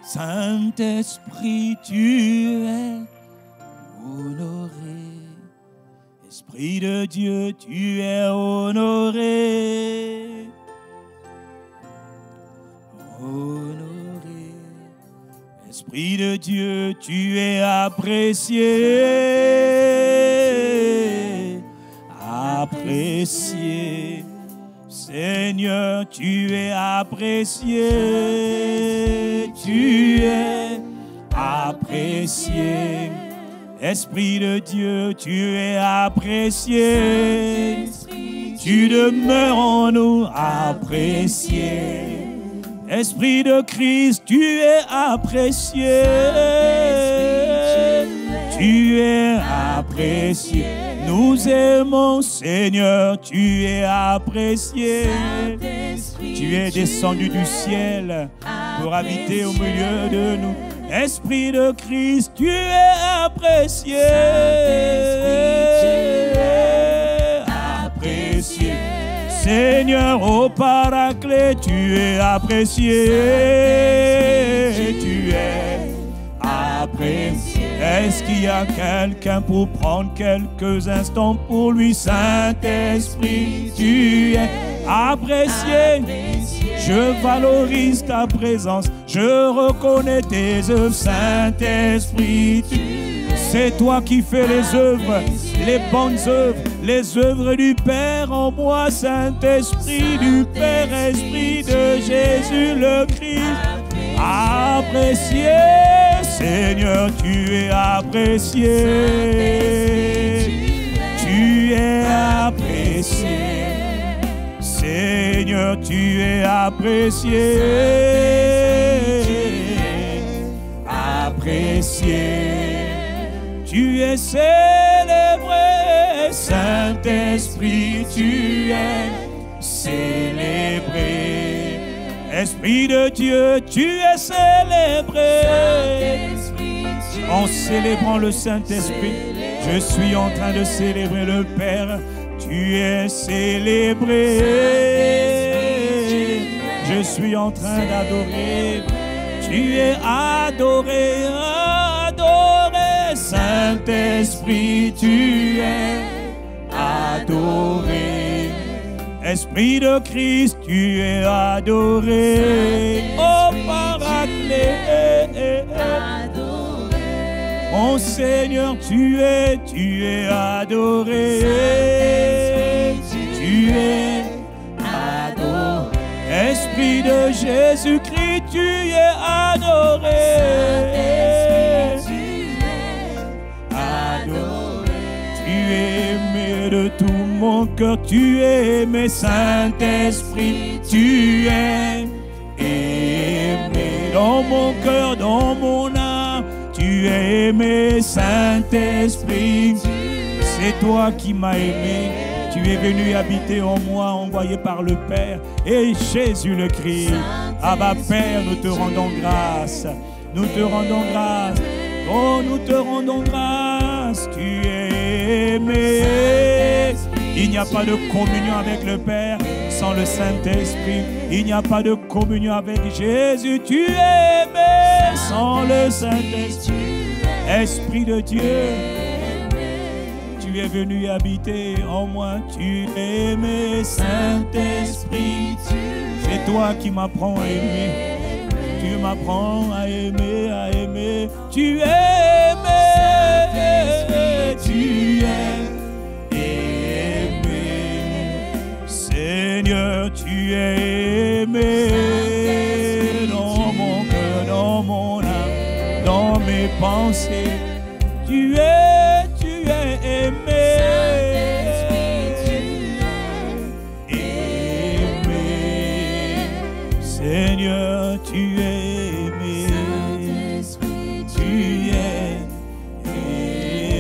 Saint-Esprit, tu es honoré. Esprit de Dieu, tu es honoré. Honoré. Esprit de Dieu, tu es apprécié. Apprécié. Seigneur, tu es apprécié. Tu es apprécié. Esprit de Dieu, tu es apprécié. Tu demeures en nous apprécié. Esprit de Christ, tu es apprécié. Tu es apprécié. Nous aimons, Seigneur, tu es apprécié. Tu es descendu du ciel pour habiter au milieu de nous. Esprit de Christ, tu es apprécié. Apprécié. Seigneur, ô Paraclet, tu es apprécié. Tu es apprécié. Est-ce qu'il y a quelqu'un pour prendre quelques instants pour lui? Saint-Esprit, tu es apprécié. Je valorise ta présence. Je reconnais tes œuvres. Saint-Esprit, c'est toi qui fais les œuvres, les bonnes œuvres, les œuvres du Père en moi. Saint-Esprit du Père, Esprit de Jésus le Christ. Apprécié, Seigneur, tu es apprécié. Tu es apprécié. Seigneur, tu es apprécié. Apprécié. Tu es célébré. Saint-Esprit, tu es célébré. Esprit de Dieu, tu es célébré. En célébrant le Saint-Esprit, je suis en train de célébrer le Père. Tu es célébré. Je suis en train d'adorer. Tu es adoré, adoré. Saint-Esprit, tu es adoré. Esprit de Christ, tu es adoré. Oh Paraclet, mon Seigneur, tu es adoré. Tu es adoré. Esprit de Jésus-Christ, tu es adoré. Adoré. Tu es aimé de tout mon cœur, tu es aimé. Saint-Esprit, tu es aimé dans mon cœur, dans mon âme. Tu es aimé, Saint-Esprit. C'est toi qui m'as aimé. Tu es venu habiter en moi, envoyé par le Père et Jésus le Christ. Abba Père, nous te rendons grâce. Nous te rendons grâce. Oh, nous te rendons grâce. Tu es aimé. Il n'y a pas de communion avec le Père sans le Saint-Esprit. Il n'y a pas de communion avec Jésus. Tu es aimé sans le Saint-Esprit. Esprit de Dieu, tu es venu habiter en moi. Tu es aimé, Saint-Esprit. C'est toi qui m'apprends à aimer. Tu m'apprends à aimer, à aimer. Tu es aimé. Tu es Seigneur, tu es aimé dans mon cœur, dans mon âme, dans mes pensées. Tu es aimé. Aimé. Seigneur, tu es aimé. Tu es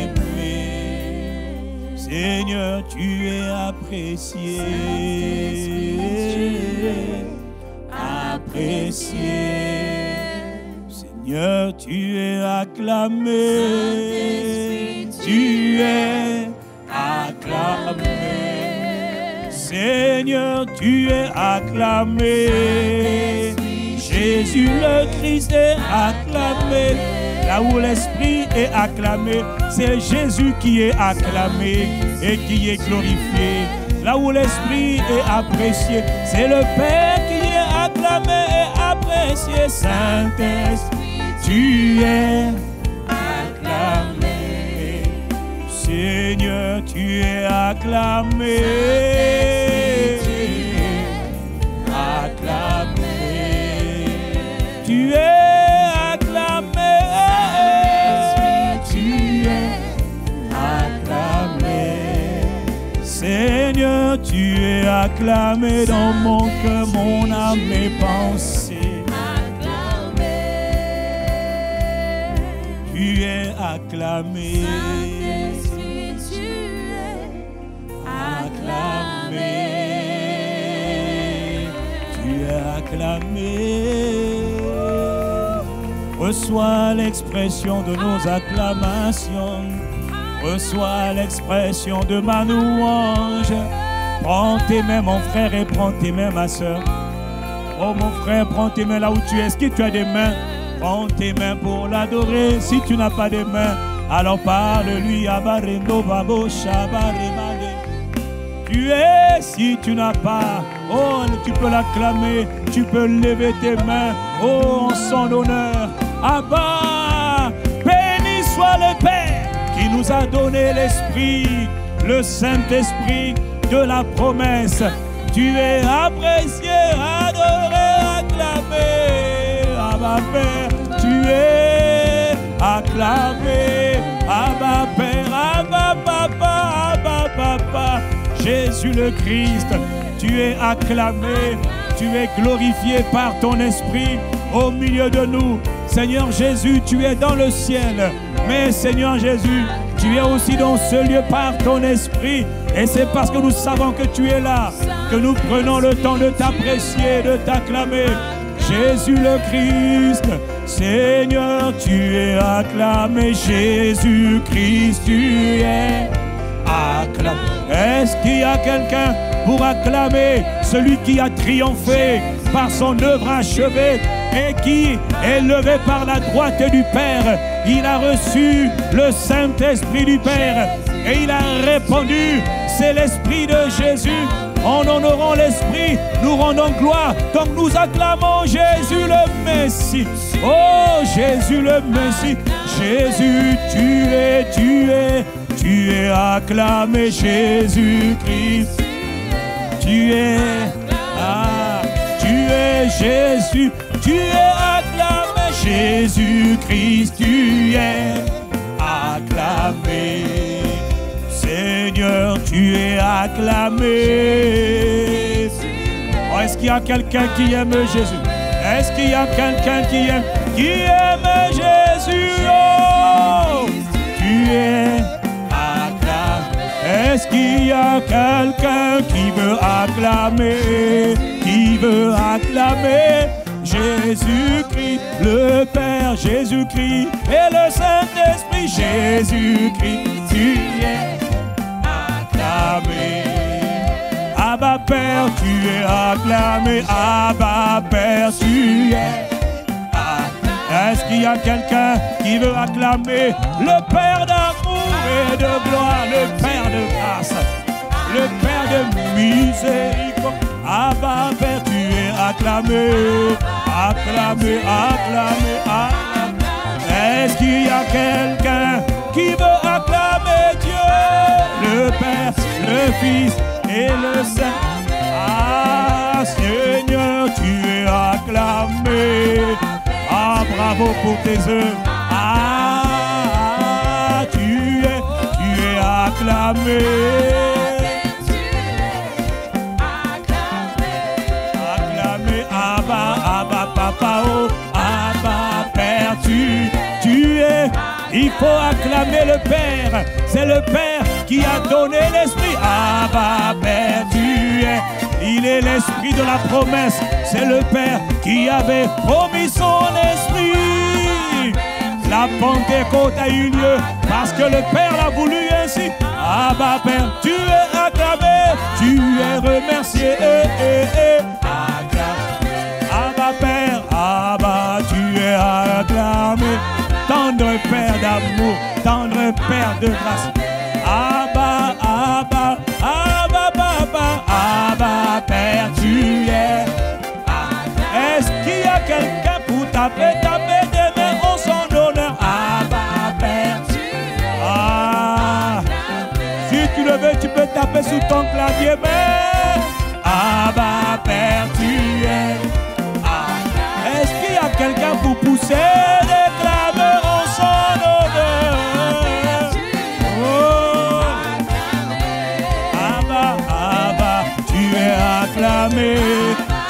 aimé. Seigneur, tu es apprécié. Apprécié. Seigneur, tu es acclamé. Tu es acclamé. Seigneur, tu es acclamé. Jésus le Christ est acclamé. Là où l'Esprit est acclamé, c'est Jésus qui est acclamé et qui est glorifié. Là où l'Esprit est apprécié, c'est le Père qui est acclamé et apprécié. Saint-Esprit, tu es acclamé. Seigneur, tu es acclamé. Acclamé. Tu es acclamé. Tu es acclamé. Seigneur, tu es acclamé dans mon cœur, mon âme, mes pensées. Tu es acclamé. Saint-Esprit, tu es acclamé. Tu es acclamé. Reçois l'expression de nos acclamations. Reçois l'expression de ma louange. Prends tes mains, mon frère, et prends tes mains, ma soeur. Oh, mon frère, prends tes mains là où tu es. Est-ce que tu as des mains? Prends tes mains pour l'adorer. Si tu n'as pas de mains, alors parle-lui. Tu es, si tu n'as pas, oh, tu peux l'acclamer. Tu peux lever tes mains, oh, en son honneur. Abba, béni soit le Père qui nous a donné l'Esprit, le Saint-Esprit de la promesse. Tu es apprécié, adoré, acclamé. Abba Père, tu es acclamé. Abba Père, Abba Papa, Abba Papa. Jésus le Christ, tu es acclamé. Tu es glorifié par ton Esprit au milieu de nous. Seigneur Jésus, tu es dans le ciel. Mais Seigneur Jésus, tu es aussi dans ce lieu par ton Esprit. Et c'est parce que nous savons que tu es là que nous prenons le temps de t'apprécier, de t'acclamer. Jésus le Christ, Seigneur, tu es acclamé. Jésus-Christ, tu es acclamé. Est-ce qu'il y a quelqu'un pour acclamer celui qui a triomphé par son œuvre achevée et qui est levé par la droite du Père? Il a reçu le Saint-Esprit du Père et il a répondu, c'est l'Esprit de Jésus. En honorant l'Esprit, nous rendons gloire. Donc nous acclamons Jésus le Messie. Oh Jésus le Messie. Jésus, tu es acclamé. Jésus-Christ, tu es Jésus, tu es acclamé. Jésus-Christ, tu es acclamé. Seigneur, tu es acclamé. Oh, est-ce qu'il y a quelqu'un qui aime Jésus? Est-ce qu'il y a quelqu'un qui aime Jésus? Oh, tu es acclamé. Est-ce qu'il y a quelqu'un qui veut acclamer? Qui veut acclamer Jésus-Christ, le Père, Jésus-Christ et le Saint-Esprit? Jésus-Christ, tu es acclamé. Abba Père, tu es acclamé. Abba Père, tu es acclamé. Est-ce qu'il y a quelqu'un qui veut acclamer le Père d'amour et de gloire, le Père de grâce, le Père de miséricorde? Abba Père, tu es acclamé. Acclamé, acclamé, acclamé. Est-ce qu'il y a quelqu'un qui veut acclamer Dieu, le Père, le Fils et le Saint? Ah, Seigneur, tu es acclamé. Ah, bravo pour tes œuvres. Ah, tu es acclamé. Acclamé, Abba, Abba, Papa, oh, Abba, Père, tu es. Il faut acclamer le Père. C'est le Père qui a donné l'Esprit. Abba, Père, tu es. Il est l'Esprit de la promesse. C'est le Père qui avait promis son Esprit. La Pentecôte a eu lieu parce que le Père l'a voulu ainsi. Abba, Père, tu es acclamé. Tu es remercié. Acclamé. Abba, Père, Abba, tu es acclamé. Tendre Père d'amour, tendre Père de grâce. Abba, Abba, Abba, Abba, Abba, Père, tu es. Est-ce qu'il y a quelqu'un pour taper des mains en son honneur? Abba, Père, tu es. Ah, si tu le veux, tu peux taper sous ton clavier, mais Abba, Père, tu es. Est-ce qu'il y a quelqu'un pour pousser des clameurs en son honneur? Oh, Abba, Abba, tu es acclamé.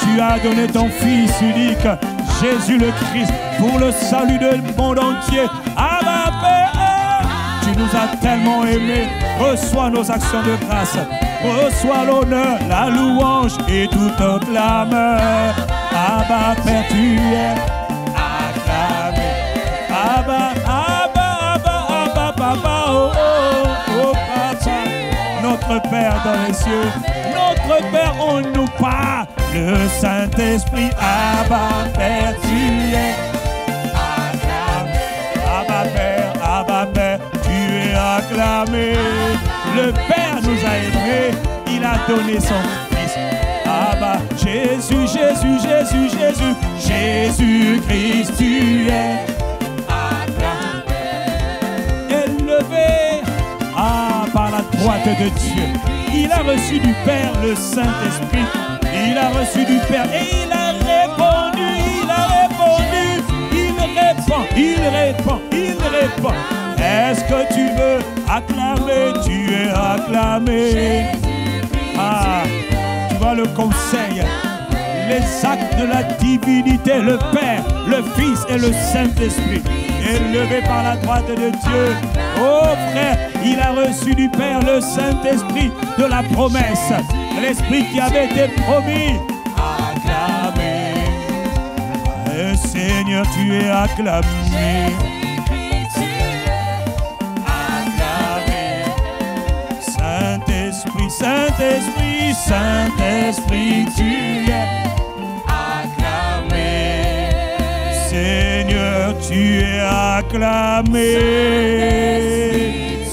Tu as donné ton Fils unique, Jésus le Christ, pour le salut du monde entier. Abba, Père, tu nous as tellement aimés. Reçois nos actions de grâce. Reçois l'honneur, la louange et toute clameur. Abba, Père, tu es acclamé. Abba, Abba, Abba, Abba, Papa, oh, oh, oh, Papa. Notre Père dans les cieux, notre Père en nous parle. Le Saint-Esprit, Abba, Père, tu es acclamé. Abba, Père, tu es acclamé. Le Père nous a aimés, il a donné son Fils. Abba, Jésus, Jésus, Jésus, Jésus, Jésus-Christ, tu es acclamé. Élevé par la droite de Dieu. Il a reçu du Père le Saint-Esprit. Il a reçu du Père et il a répondu, il répond. Est-ce que tu veux acclamer? Tu es acclamé. Ah, tu vois le conseil, les actes de la divinité, le Père, le Fils et le Saint-Esprit, élevé par la droite de Dieu. Oh frère, il a reçu du Père le Saint-Esprit de la promesse, l'Esprit qui avait été promis. Acclamé. Seigneur, tu es acclamé. Acclamé. Saint-Esprit, Saint-Esprit, Saint-Esprit, tu es acclamé. Seigneur, tu es acclamé.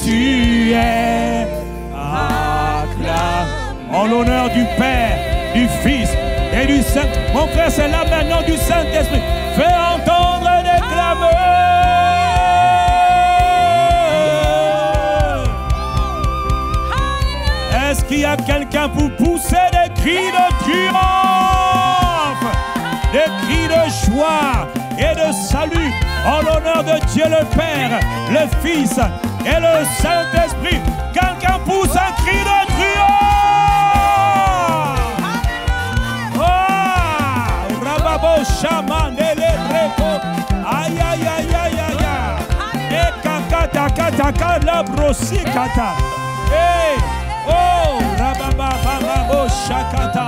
Tu es acclamé. En l'honneur du Père, du Fils et du Saint. Mon frère, c'est là maintenant du Saint-Esprit. Fais entendre des clameurs. Est-ce qu'il y a quelqu'un pour pousser des cris de triomphe, des cris de joie et de salut en l'honneur de Dieu le Père, le Fils et le Saint-Esprit? Quelqu'un pousse un cri de triomphe. Shaman et les brecos, aïe aïe aïe aïe aïe, et kaka kaka la brosikata, et oh rababa baba shakata.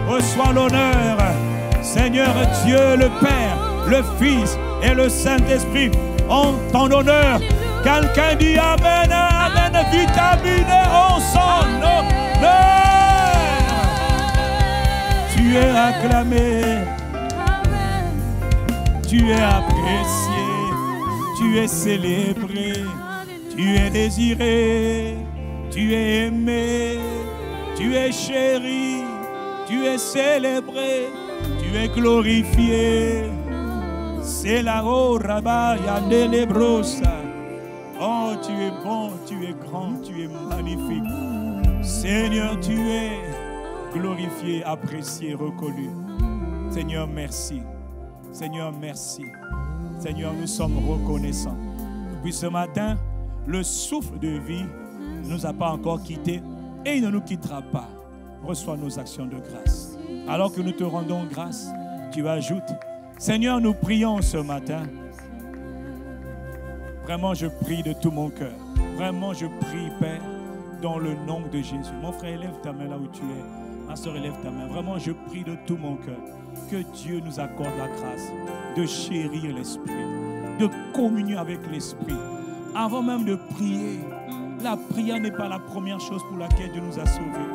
Reçois l'honneur, Seigneur Dieu le Père, le Fils et le Saint-Esprit, en ton honneur. Quelqu'un dit amen, amen, vitaminé en son honneur. Tu es acclamé. Tu es apprécié, tu es célébré, tu es désiré, tu es aimé, tu es chéri, tu es célébré, tu es glorifié. C'est la Rabat Yandelebrosa. Oh, tu es bon, tu es grand, tu es magnifique. Seigneur, tu es glorifié, apprécié, reconnu. Seigneur, merci. Seigneur, merci. Seigneur, nous sommes reconnaissants. Depuis ce matin, le souffle de vie ne nous a pas encore quittés et il ne nous quittera pas. Reçois nos actions de grâce. Alors que nous te rendons grâce, tu ajoutes, Seigneur, nous prions ce matin. Vraiment, je prie de tout mon cœur. Vraiment, je prie, Père, dans le nom de Jésus. Mon frère, élève ta main là où tu es. Ma soeur, élève ta main. Vraiment, je prie de tout mon cœur que Dieu nous accorde la grâce de chérir l'Esprit, de communier avec l'Esprit. Avant même de prier, la prière n'est pas la première chose pour laquelle Dieu nous a sauvés,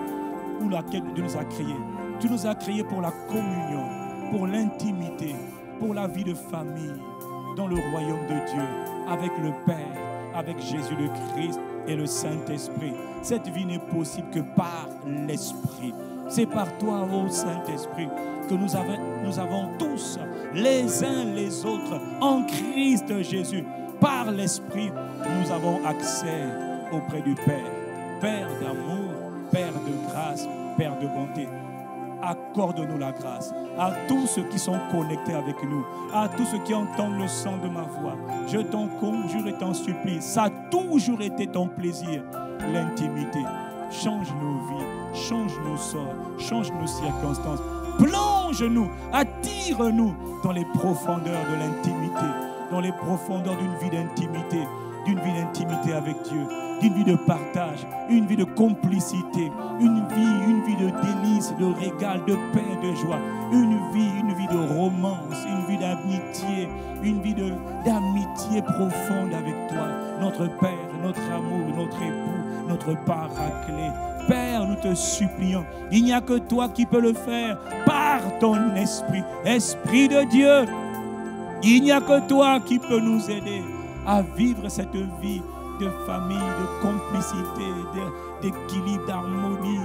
pour laquelle Dieu nous a créés. Tu nous as créés pour la communion, pour l'intimité, pour la vie de famille dans le royaume de Dieu, avec le Père, avec Jésus le Christ et le Saint-Esprit. Cette vie n'est possible que par l'Esprit. C'est par toi, ô Saint-Esprit, que nous avons tous, les uns les autres, en Christ Jésus, par l'Esprit, nous avons accès auprès du Père. Père d'amour, Père de grâce, Père de bonté. Accorde-nous la grâce à tous ceux qui sont connectés avec nous, à tous ceux qui entendent le son de ma voix. Je t'en conjure et t'en supplie. Ça a toujours été ton plaisir, l'intimité. Change nos vies, change nos sorts, change nos circonstances. Plonge-nous, attire-nous dans les profondeurs de l'intimité, dans les profondeurs d'une vie d'intimité avec Dieu, d'une vie de partage, une vie de complicité, une vie de délices, de régal, de paix, de joie, une vie de romance, une vie d'amitié, une vie d'amitié profonde avec toi, notre Père, notre amour, notre époux, notre paraclet. Père, nous te supplions, il n'y a que toi qui peux le faire par ton esprit, Esprit de Dieu. Il n'y a que toi qui peux nous aider à vivre cette vie de famille, de complicité, d'équilibre, d'harmonie,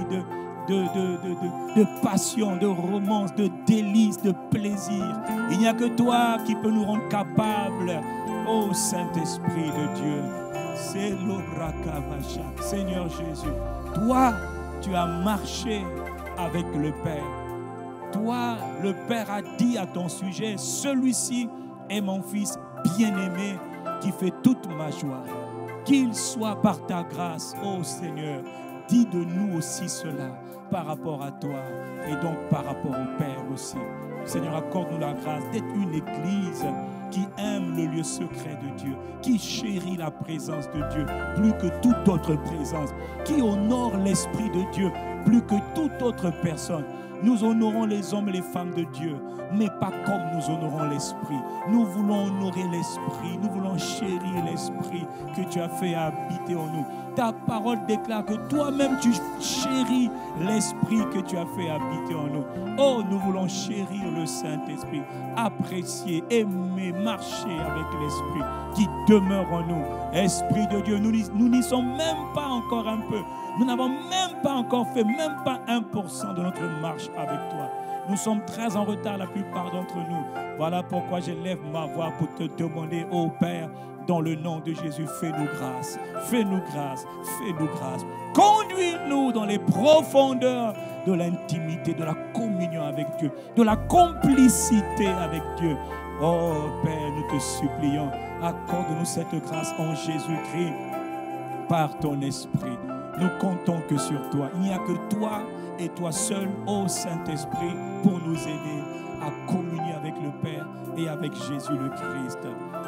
de passion, de romance, de délices, de plaisir. Il n'y a que toi qui peux nous rendre capables, ô Saint-Esprit de Dieu. C'est l'Obrakavacha. Seigneur Jésus, toi, tu as marché avec le Père. Toi, le Père a dit à ton sujet, celui-ci est mon Fils bien-aimé qui fait toute ma joie. Qu'il soit par ta grâce, ô Seigneur, dis de nous aussi cela par rapport à toi et donc par rapport au Père aussi. Seigneur, accorde-nous la grâce d'être une église qui aime le lieu secret de Dieu, qui chérit la présence de Dieu plus que toute autre présence, qui honore l'Esprit de Dieu plus que toute autre personne. Nous honorons les hommes et les femmes de Dieu, mais pas comme nous honorons l'Esprit. Nous voulons honorer l'Esprit, nous voulons chérir l'Esprit que tu as fait habiter en nous. Ta parole déclare que toi-même tu chéris l'Esprit que tu as fait habiter en nous. Oh, nous voulons chérir le Saint-Esprit, apprécier, aimer, marcher avec l'Esprit qui demeure en nous. Esprit de Dieu, nous n'y sommes même pas encore un peu. Nous n'avons même pas encore fait, même pas 1% de notre marche avec toi. Nous sommes très en retard, la plupart d'entre nous. Voilà pourquoi j'élève ma voix pour te demander, ô Père, dans le nom de Jésus, fais-nous grâce, fais-nous grâce, fais-nous grâce. Conduis-nous dans les profondeurs de l'intimité, de la communion avec Dieu, de la complicité avec Dieu. Oh Père, nous te supplions, accorde-nous cette grâce en Jésus-Christ par ton Esprit. Nous comptons que sur toi. Il n'y a que toi et toi seul, ô Saint-Esprit, pour nous aider à communier avec le Père et avec Jésus le Christ.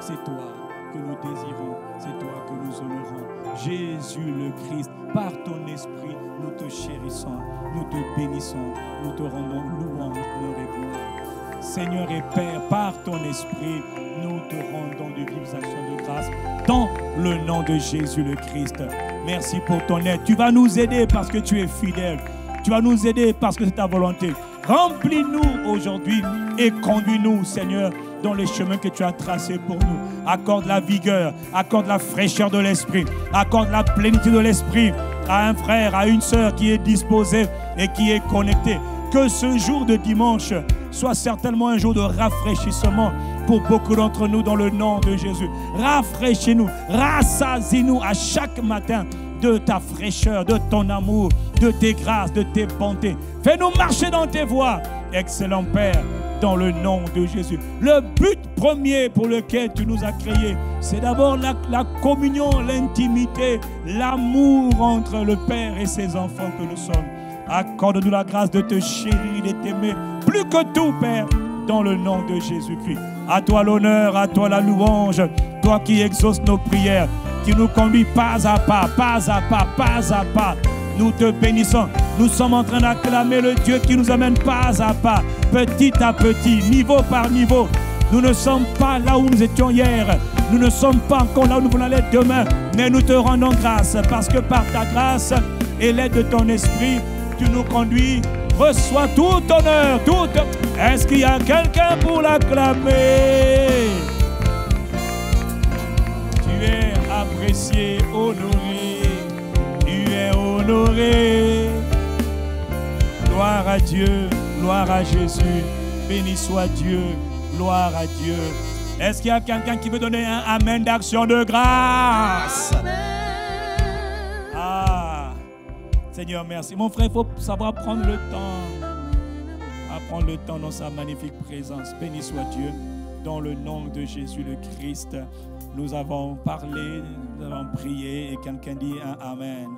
C'est toi que nous désirons, c'est toi que nous honorons. Jésus le Christ, par ton Esprit, nous te chérissons, nous te bénissons, nous te rendons louange, gloire et gloire. Seigneur et Père, par ton Esprit, nous te rendons de vives actions de grâce dans le nom de Jésus le Christ. Merci pour ton aide. Tu vas nous aider parce que tu es fidèle. Tu vas nous aider parce que c'est ta volonté. Remplis-nous aujourd'hui et conduis-nous, Seigneur, dans les chemins que tu as tracés pour nous. Accorde la vigueur, accorde la fraîcheur de l'esprit, accorde la plénitude de l'esprit à un frère, à une sœur qui est disposé et qui est connecté. Que ce jour de dimanche soit certainement un jour de rafraîchissement pour beaucoup d'entre nous dans le nom de Jésus. Rafraîchis-nous, rassasie-nous à chaque matin de ta fraîcheur, de ton amour, de tes grâces, de tes bontés. Fais-nous marcher dans tes voies, excellent Père, dans le nom de Jésus. Le but premier pour lequel tu nous as créés, c'est d'abord la communion, l'intimité, l'amour entre le Père et ses enfants que nous sommes. Accorde-nous la grâce de te chérir, de t'aimer plus que tout, Père, dans le nom de Jésus-Christ. À toi l'honneur, à toi la louange, toi qui exauces nos prières, qui nous conduis pas à pas, pas à pas, pas à pas. Nous te bénissons. Nous sommes en train d'acclamer le Dieu qui nous amène pas à pas, petit à petit, niveau par niveau. Nous ne sommes pas là où nous étions hier. Nous ne sommes pas encore là où nous voulons aller demain. Mais nous te rendons grâce parce que par ta grâce et l'aide de ton esprit, tu nous conduis reçois tout honneur, tout. Est-ce qu'il y a quelqu'un pour l'acclamer? Tu es apprécié, honoré. Tu es honoré. Gloire à Dieu, gloire à Jésus. Béni soit Dieu, gloire à Dieu. Est-ce qu'il y a quelqu'un qui veut donner un amen d'action de grâce? Ah, Seigneur, merci. Mon frère, il faut savoir prendre le temps. À prendre le temps dans sa magnifique présence. Béni soit Dieu. Dans le nom de Jésus le Christ, nous avons parlé, nous avons prié et quelqu'un dit un amen.